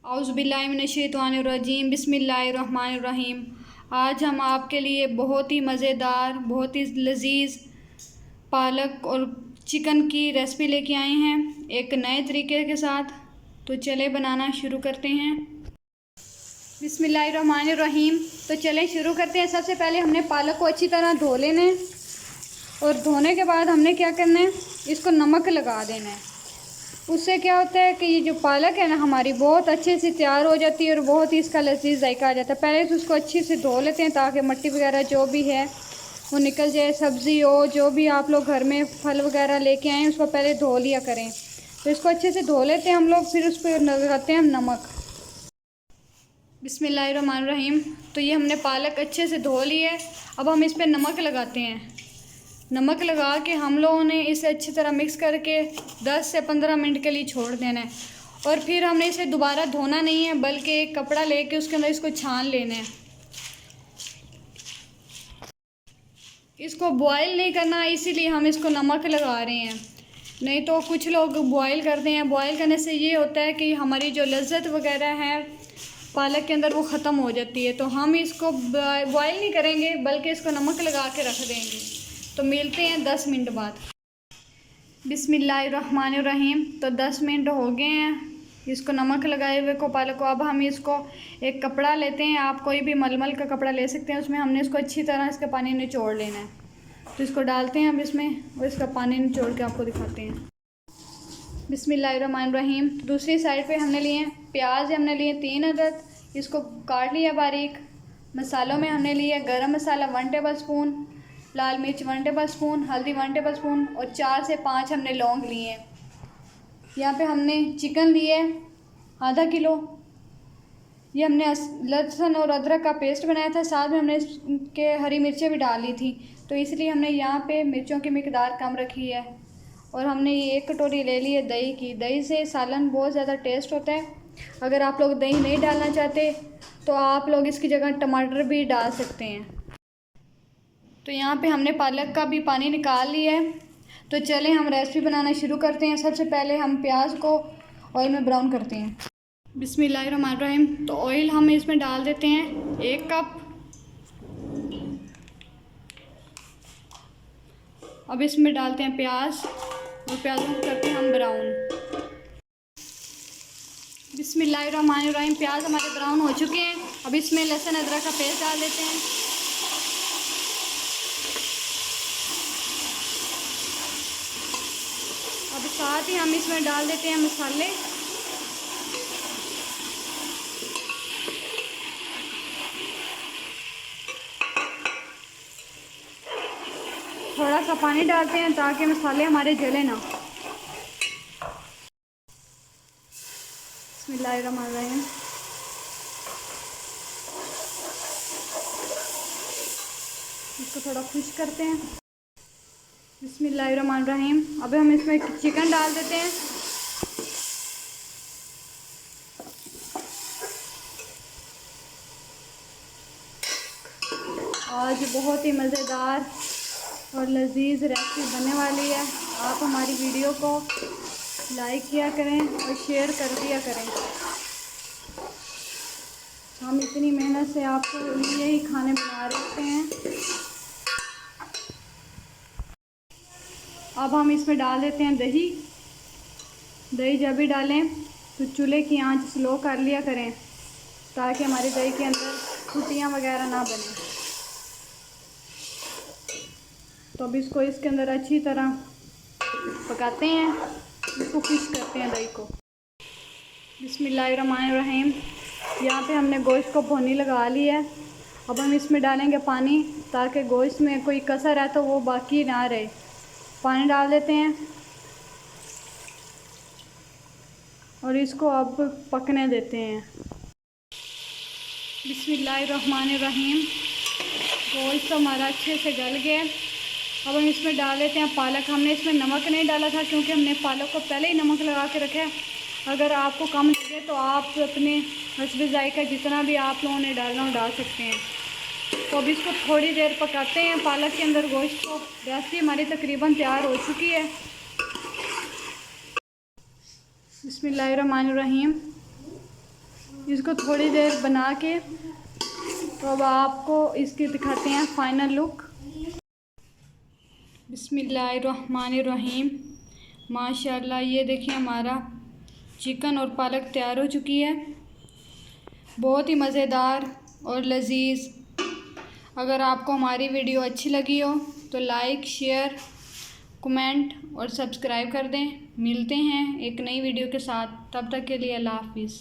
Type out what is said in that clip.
औज़ुबिल्लाहिमिनश्शैतानिर्रजीम बिस्मिल्लाहिर्रहमानिर्रहीम। आज हम आपके लिए बहुत ही मज़ेदार, बहुत ही लजीज पालक और चिकन की रेसिपी लेके आए हैं एक नए तरीके के साथ। तो चले बनाना शुरू करते हैं। बिस्मिल्लाहिर्रहमानिर्रहीम। तो चलें शुरू करते हैं। सबसे पहले हमने पालक को अच्छी तरह धो लेना है और धोने के बाद हमने क्या करना है, इसको नमक लगा देना है। उससे क्या होता है कि ये जो पालक है ना हमारी बहुत अच्छे से तैयार हो जाती है और बहुत ही इसका लजीज जायका आ जाता है। पहले तो उसको अच्छे से धो लेते हैं ताकि मिट्टी वगैरह जो भी है वो निकल जाए। सब्ज़ी हो, जो भी आप लोग घर में फल वगैरह लेके आएँ उसको पहले धो लिया करें। तो इसको अच्छे से धो लेते हैं हम लोग, फिर उस पर लगाते हैं हम नमक। बिस्मिल्लाहिर्रहमानिर्रहीम। तो ये हमने पालक अच्छे से धो ली है। अब हम इस पर नमक लगाते हैं। नमक लगा के हम लोगों ने इसे अच्छी तरह मिक्स करके 10 से 15 मिनट के लिए छोड़ देना है। और फिर हमने इसे दोबारा धोना नहीं है, बल्कि एक कपड़ा लेके उसके अंदर इसको छान लेना है। इसको बॉयल नहीं करना, इसीलिए हम इसको नमक लगा रहे हैं। नहीं तो कुछ लोग बॉयल करते हैं। बॉयल करने से ये होता है कि हमारी जो लज्जत वगैरह है पालक के अंदर वो ख़त्म हो जाती है। तो हम इसको बॉयल नहीं करेंगे, बल्कि इसको नमक लगा के रख देंगे। तो मिलते हैं 10 मिनट बाद। बिस्मिल्लाहिर्रहमानिर्रहीम। तो 10 मिनट हो गए हैं इसको नमक लगाए हुए को, पालक को। अब हम इसको एक कपड़ा लेते हैं, आप कोई भी मलमल का कपड़ा ले सकते हैं। उसमें हमने इसको अच्छी तरह इसका पानी निचोड़ लेना है। तो इसको डालते हैं अब इसमें और इसका पानी निचोड़ के आपको दिखाते हैं। बिस्मिल्लाहिर्रहमानिर्रहीम। दूसरी साइड पे हमने लिए प्याज, हमने लिए 3 अदद, इसको काट लिया बारीक। मसालों में हमने लिया गरम मसाला 1 टेबल स्पून, लाल मिर्च 1 टेबल स्पून, हल्दी 1 टेबल स्पून और 4 से 5 हमने लौंग लिए। यहाँ पे हमने चिकन लिए आधा किलो। ये हमने लहसुन और अदरक का पेस्ट बनाया था, साथ में हमने इसके हरी मिर्चें भी डाली थी। तो इसलिए हमने यहाँ पे मिर्चों की मिकदार कम रखी है। और हमने ये 1 कटोरी ले ली है दही की। दही से सालन बहुत ज़्यादा टेस्ट होता है। अगर आप लोग दही नहीं डालना चाहते तो आप लोग इसकी जगह टमाटर भी डाल सकते हैं। तो यहाँ पे हमने पालक का भी पानी निकाल लिया है। तो चलें हम रेसिपी बनाना शुरू करते हैं। सबसे पहले हम प्याज को ऑयल में ब्राउन करते हैं। बिस्मिल्लाहिर्रहमानिर्रहीम। तो ऑयल हम इसमें डाल देते हैं 1 कप। अब इसमें डालते हैं प्याज और प्याज़ों को करते हैं हम ब्राउन। बिस्मिल्लाहिर्रहमानिर्रहीम। प्याज हमारे ब्राउन हो चुके हैं। अब इसमें लहसुन अदरक का पेस्ट डाल देते हैं। अब साथ ही हम इसमें डाल देते हैं मसाले। थोड़ा सा पानी डालते हैं ताकि मसाले हमारे जले ना। बिस्मिल्लाहिर्रहमानिर्रहीम। इसको थोड़ा खुश करते हैं। बिस्मिल्लाहिर्रहमानिर्रहीम। अब हम इसमें चिकन डाल देते हैं। आज बहुत ही मज़ेदार और लजीज रेसिपी बनने वाली है। आप हमारी वीडियो को लाइक किया करें और शेयर कर दिया करें। हम इतनी मेहनत से आपके लिए ही खाने बना रहे हैं। अब हम इसमें डाल देते हैं दही। दही जब भी डालें तो चूल्हे की आंच स्लो कर लिया करें ताकि हमारे दही के अंदर फुटियाँ वगैरह ना बने। तो अब इसको इसके अंदर अच्छी तरह पकाते हैं, इसको फिश करते हैं दही को। बिस्मिल्लाहिर्रहमानिर्रहीम। यहाँ पे हमने गोश्त को भुनी लगा ली है। अब हम इसमें डालेंगे पानी ताकि गोश्त में कोई कसर है तो वो बाकी ना रहे। पानी डाल देते हैं और इसको अब पकने देते हैं। बिस्मिल्लाहिर्रहमानिर्रहीम। गोश्त हमारा अच्छे से गल गया। अब हम इसमें डाल देते हैं पालक। हमने इसमें नमक नहीं डाला था क्योंकि हमने पालक को पहले ही नमक लगा के रखा है। अगर आपको कम लगे तो आप अपने हस्बे जायका जितना भी आप लोगों ने डालना हो डाल सकते हैं। तो अब इसको थोड़ी देर पकाते हैं पालक के अंदर गोश्त को। रेसिपी हमारी तकरीबन तैयार हो चुकी है। बिस्मिल्लाहिर्रहमानिर्रहीम। इसको थोड़ी देर बना के तो अब आपको इसकी दिखाते हैं फ़ाइनल लुक। बिस्मिल्लाहिर्रहमानिर्रहीम। माशाल्लाह, ये देखिए हमारा चिकन और पालक तैयार हो चुकी है, बहुत ही मज़ेदार और लजीज। अगर आपको हमारी वीडियो अच्छी लगी हो तो लाइक, शेयर, कमेंट और सब्सक्राइब कर दें। मिलते हैं एक नई वीडियो के साथ, तब तक के लिए अल्लाह हाफिज़।